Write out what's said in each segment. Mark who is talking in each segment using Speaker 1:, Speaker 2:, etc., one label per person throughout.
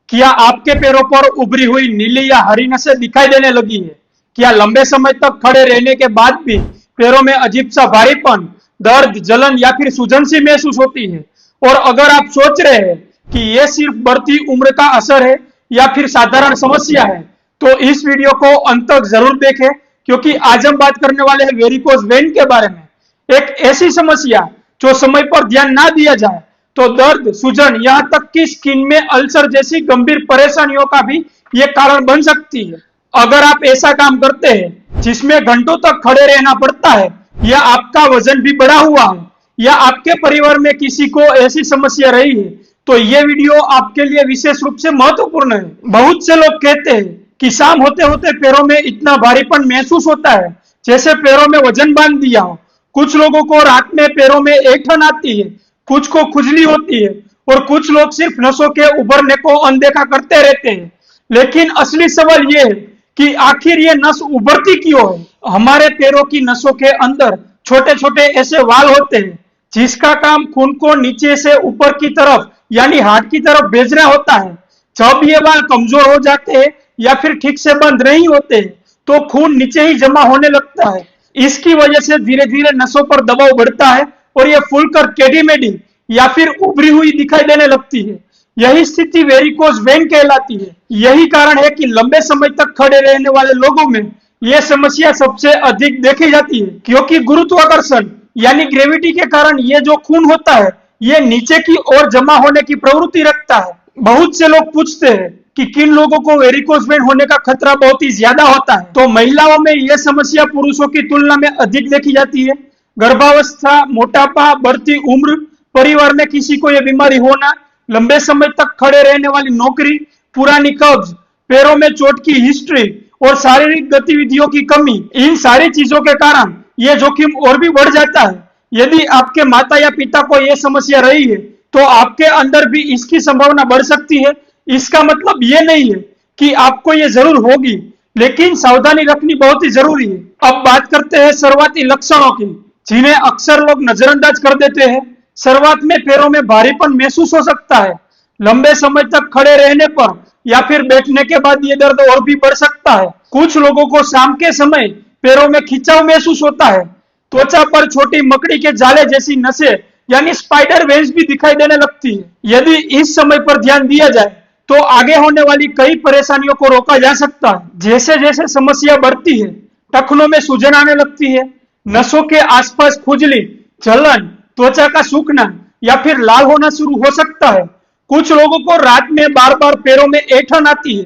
Speaker 1: क्या आपके पैरों पर उभरी हुई नीली या हरी नसें दिखाई देने लगी है? क्या लंबे समय तक खड़े रहने के बाद भी पैरों में अजीब सा भारीपन, दर्द, जलन या फिर सूजन सी महसूस होती है? और अगर आप सोच रहे हैं कि यह सिर्फ बढ़ती उम्र का असर है या फिर साधारण समस्या है, तो इस वीडियो को अंत तक जरूर देखें, क्योंकि आज हम बात करने वाले हैं वेरिकोज वेन के बारे में। एक ऐसी समस्या जो समय पर ध्यान ना दिया जाए तो दर्द, सूजन, यहाँ तक कि स्किन में अल्सर जैसी गंभीर परेशानियों का भी ये कारण बन सकती है। अगर आप ऐसा काम करते हैं जिसमें घंटों तक खड़े रहना पड़ता है, या आपका वजन भी बढ़ा हुआ है, या आपके परिवार में किसी को ऐसी समस्या रही है, तो ये वीडियो आपके लिए विशेष रूप से महत्वपूर्ण है। बहुत से लोग कहते हैं कि शाम होते होते पैरों में इतना भारीपन महसूस होता है जैसे पैरों में वजन बांध दिया हो। कुछ लोगों को रात में पैरों में ऐंठन आती है, कुछ को खुजली होती है, और कुछ लोग सिर्फ नसों के उभरने को अनदेखा करते रहते हैं। लेकिन असली सवाल यह है कि आखिर ये नस उभरती क्यों है? हमारे पैरों की नसों के अंदर छोटे छोटे ऐसे वाल होते हैं जिसका काम खून को नीचे से ऊपर की तरफ यानी हार्ट की तरफ भेजना होता है। जब ये वाल कमजोर हो जाते हैं या फिर ठीक से बंद नहीं होते, तो खून नीचे ही जमा होने लगता है। इसकी वजह से धीरे धीरे नसों पर दबाव बढ़ता है और ये फूलकर टेढ़ी मेढ़ी या फिर उभरी हुई दिखाई देने लगती है। यही स्थिति वेरिकोज वेन कहलाती है। यही कारण है कि लंबे समय तक खड़े रहने वाले लोगों में यह समस्या सबसे अधिक देखी जाती है, क्योंकि गुरुत्वाकर्षण यानी ग्रेविटी के कारण ये जो खून होता है ये नीचे की ओर जमा होने की प्रवृत्ति रखता है। बहुत से लोग पूछते हैं कि किन लोगों को वेरिकोज वेन होने का खतरा बहुत ही ज्यादा होता है, तो महिलाओं में यह समस्या पुरुषों की तुलना में अधिक देखी जाती है। गर्भावस्था, मोटापा, बढ़ती उम्र, परिवार में किसी को यह बीमारी होना, लंबे समय तक खड़े रहने वाली नौकरी, पुरानी कब्ज, पैरों में चोट की हिस्ट्री और शारीरिक गतिविधियों की कमी, इन सारी चीजों के कारण यह जोखिम और भी बढ़ जाता है। यदि आपके माता या पिता को यह समस्या रही है तो आपके अंदर भी इसकी संभावना बढ़ सकती है। इसका मतलब यह नहीं है कि आपको यह जरूर होगी, लेकिन सावधानी रखनी बहुत ही जरूरी है। अब बात करते हैं शुरुआती लक्षणों की, जिन्हें अक्सर लोग नजरअंदाज कर देते हैं। शुरुआत में पैरों में भारीपन महसूस हो सकता है। लंबे समय तक खड़े रहने पर या फिर बैठने के बाद ये दर्द और भी बढ़ सकता है। कुछ लोगों को शाम के समय पैरों में खिंचाव महसूस होता है। त्वचा पर छोटी मकड़ी के जाले जैसी नसें यानी स्पाइडर वेब्स भी दिखाई देने लगती है। यदि इस समय पर ध्यान दिया जाए तो आगे होने वाली कई परेशानियों को रोका जा सकता है। जैसे जैसे समस्या बढ़ती है, टखनों में सूजन आने लगती है, नसों के आसपास खुजली, जलन, त्वचा का सूखना या फिर लाल होना शुरू हो सकता है। कुछ लोगों को रात में बार बार पैरों में ऐंठन आती है,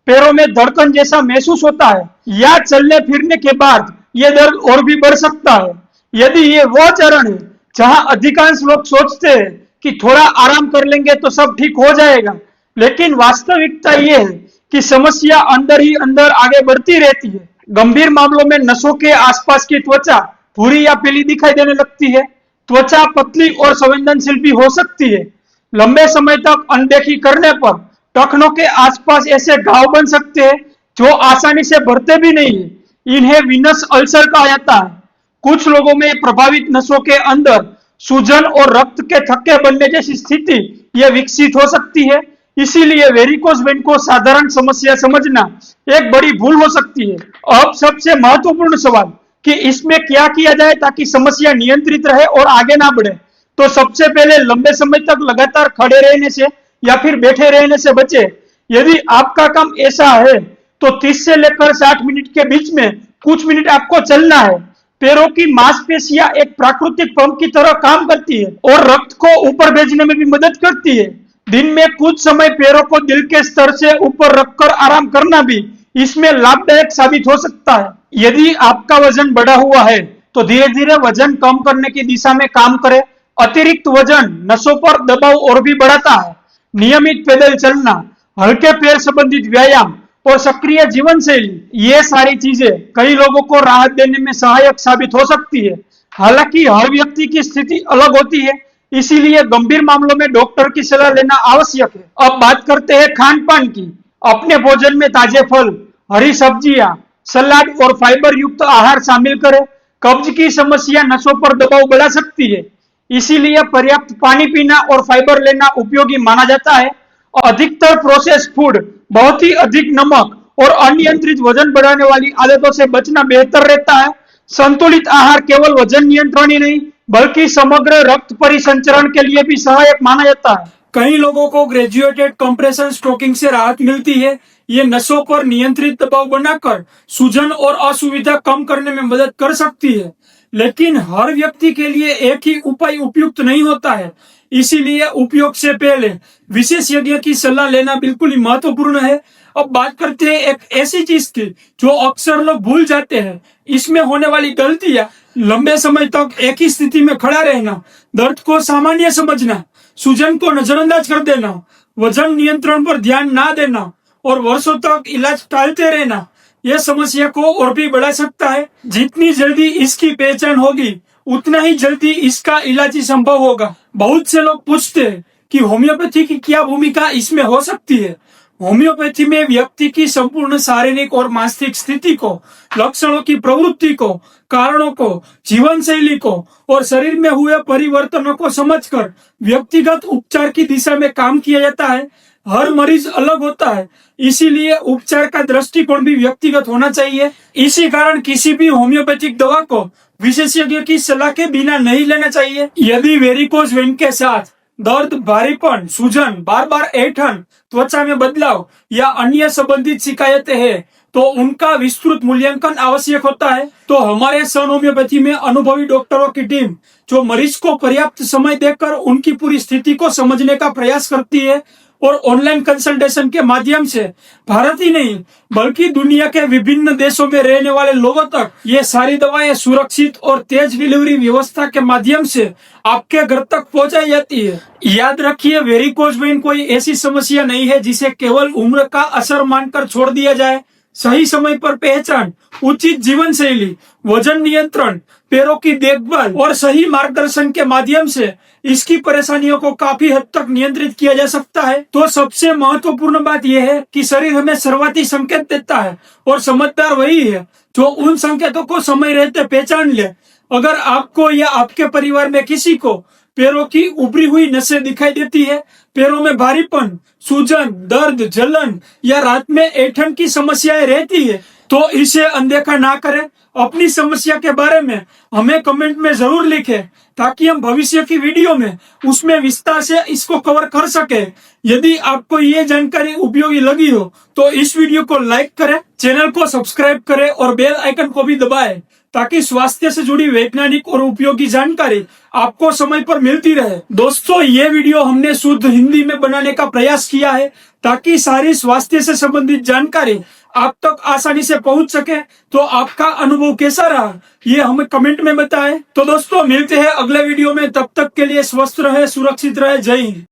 Speaker 1: पैरों में धड़कन जैसा महसूस होता है, या चलने फिरने के बाद यह दर्द और भी बढ़ सकता है। यदि ये वो चरण है जहां अधिकांश लोग सोचते हैं कि थोड़ा आराम कर लेंगे तो सब ठीक हो जाएगा, लेकिन वास्तविकता यह है कि समस्या अंदर ही अंदर आगे बढ़ती रहती है। गंभीर मामलों में नसों के आसपास की त्वचा भूरी या पीली दिखाई देने लगती है। त्वचा पतली और संवेदनशील भी हो सकती है। लंबे समय तक अनदेखी करने पर टखनों के आसपास ऐसे घाव बन सकते हैं जो आसानी से भरते भी नहीं है। इन्हें विनस अल्सर कहा जाता है। कुछ लोगों में प्रभावित नसों के अंदर सूजन और रक्त के थक्के बनने जैसी स्थिति यह विकसित हो सकती है। इसीलिए वेरिकोज वेन को साधारण समस्या समझना एक बड़ी भूल हो सकती है। अब सबसे महत्वपूर्ण सवाल कि इसमें क्या किया जाए ताकि समस्या नियंत्रित रहे और आगे ना बढ़े। तो सबसे पहले लंबे समय तक लगातार खड़े रहने से या फिर बैठे रहने से बचे। यदि आपका काम ऐसा है तो 30 से लेकर 60 मिनट के बीच में कुछ मिनट आपको चलना है। पैरों की मांसपेशियां एक प्राकृतिक पंप की तरह काम करती है और रक्त को ऊपर भेजने में भी मदद करती है। दिन में कुछ समय पैरों को दिल के स्तर से ऊपर रखकर आराम करना भी इसमें लाभदायक साबित हो सकता है। यदि आपका वजन बढ़ा हुआ है तो धीरे धीरे वजन कम करने की दिशा में काम करें। अतिरिक्त वजन नसों पर दबाव और भी बढ़ाता है। नियमित पैदल चलना, हल्के पैर संबंधित व्यायाम और सक्रिय जीवन शैली, ये सारी चीजें कई लोगों को राहत देने में सहायक साबित हो सकती है। हालांकि हर व्यक्ति की स्थिति अलग होती है, इसीलिए गंभीर मामलों में डॉक्टर की सलाह लेना आवश्यक है। अब बात करते हैं खान पान की। अपने भोजन में ताजे फल, हरी सब्जियां, सलाद और फाइबर युक्त आहार शामिल करें। कब्ज की समस्या नसों पर दबाव बढ़ा सकती है, इसीलिए पर्याप्त पानी पीना और फाइबर लेना उपयोगी माना जाता है। अधिकतर प्रोसेस फूड, बहुत ही अधिक नमक और अनियंत्रित वजन बढ़ाने वाली आदतों से बचना बेहतर रहता है। संतुलित आहार केवल वजन नियंत्रण ही नहीं बल्कि समग्र रक्त परिसंचरण के लिए भी सहायक माना जाता है। कई लोगों को ग्रेजुएटेड कंप्रेशन स्ट्रोकिंग से राहत मिलती है। ये नसों पर नियंत्रित दबाव बनाकर सूजन और असुविधा कम करने में मदद कर सकती है। लेकिन हर व्यक्ति के लिए एक ही उपाय उपयुक्त नहीं होता है, इसीलिए उपयोग से पहले विशेषज्ञ की सलाह लेना बिल्कुल ही महत्वपूर्ण है। अब बात करते हैं एक ऐसी चीज की जो अक्सर लोग भूल जाते हैं। इसमें होने वाली गलतियां: लंबे समय तक एक ही स्थिति में खड़ा रहना, दर्द को सामान्य समझना, सूजन को नजरअंदाज कर देना, वजन नियंत्रण पर ध्यान ना देना और वर्षों तक इलाज टालते रहना, यह समस्या को और भी बढ़ा सकता है। जितनी जल्दी इसकी पहचान होगी उतना ही जल्दी इसका इलाज ही संभव होगा। बहुत से लोग पूछते हैं कि होम्योपैथी की क्या भूमिका इसमें हो सकती है। होम्योपैथी में व्यक्ति की संपूर्ण शारीरिक और मानसिक स्थिति को, लक्षणों की प्रवृत्ति को, कारणों को, जीवन शैली को और शरीर में हुए परिवर्तनों को समझकर व्यक्तिगत उपचार की दिशा में काम किया जाता है। हर मरीज अलग होता है, इसीलिए उपचार का दृष्टिकोण भी व्यक्तिगत होना चाहिए। इसी कारण किसी भी होम्योपैथिक दवा को विशेषज्ञ की सलाह के बिना नहीं लेना चाहिए। यदि वेरिकोज वेन के साथ दर्द, भारीपन, सूजन, बार बार ऐंठन, त्वचा में बदलाव या अन्य संबंधित शिकायतें हैं तो उनका विस्तृत मूल्यांकन आवश्यक होता है। तो हमारे सन होम्योपैथी में अनुभवी डॉक्टरों की टीम जो मरीज को पर्याप्त समय देकर उनकी पूरी स्थिति को समझने का प्रयास करती है और ऑनलाइन कंसल्टेशन के माध्यम से भारत ही नहीं बल्कि दुनिया के विभिन्न देशों में रहने वाले लोगों तक ये सारी दवाएं सुरक्षित और तेज डिलीवरी व्यवस्था के माध्यम से आपके घर तक पहुंचाई जाती है। याद रखिए, वेरिकोज वेन कोई ऐसी समस्या नहीं है जिसे केवल उम्र का असर मानकर छोड़ दिया जाए। सही समय पर पहचान, उचित जीवन शैली, वजन नियंत्रण, पैरों की देखभाल और सही मार्गदर्शन के माध्यम से इसकी परेशानियों को काफी हद तक नियंत्रित किया जा सकता है। तो सबसे महत्वपूर्ण बात यह है कि शरीर हमें शुरुआती संकेत देता है और समझदार वही है जो उन संकेतों को समय रहते पहचान ले। अगर आपको या आपके परिवार में किसी को पैरों की उभरी हुई नसें दिखाई देती है, पैरों में भारीपन, सूजन, दर्द, जलन या रात में ऐंठन की समस्याएं रहती है तो इसे अनदेखा ना करें। अपनी समस्या के बारे में हमें कमेंट में जरूर लिखें ताकि हम भविष्य की वीडियो में उसमें विस्तार से इसको कवर कर सके। यदि आपको ये जानकारी उपयोगी लगी हो तो इस वीडियो को लाइक करें, चैनल को सब्सक्राइब करें और बेल आइकन को भी दबाएं ताकि स्वास्थ्य से जुड़ी वैज्ञानिक और उपयोगी जानकारी आपको समय पर मिलती रहे। दोस्तों, ये वीडियो हमने शुद्ध हिंदी में बनाने का प्रयास किया है ताकि सारी स्वास्थ्य से संबंधित जानकारी आप तक आसानी से पहुंच सके। तो आपका अनुभव कैसा रहा ये हमें कमेंट में बताएं। तो दोस्तों, मिलते हैं अगले वीडियो में, तब तक के लिए स्वस्थ रहे, सुरक्षित रहे। जय हिंद।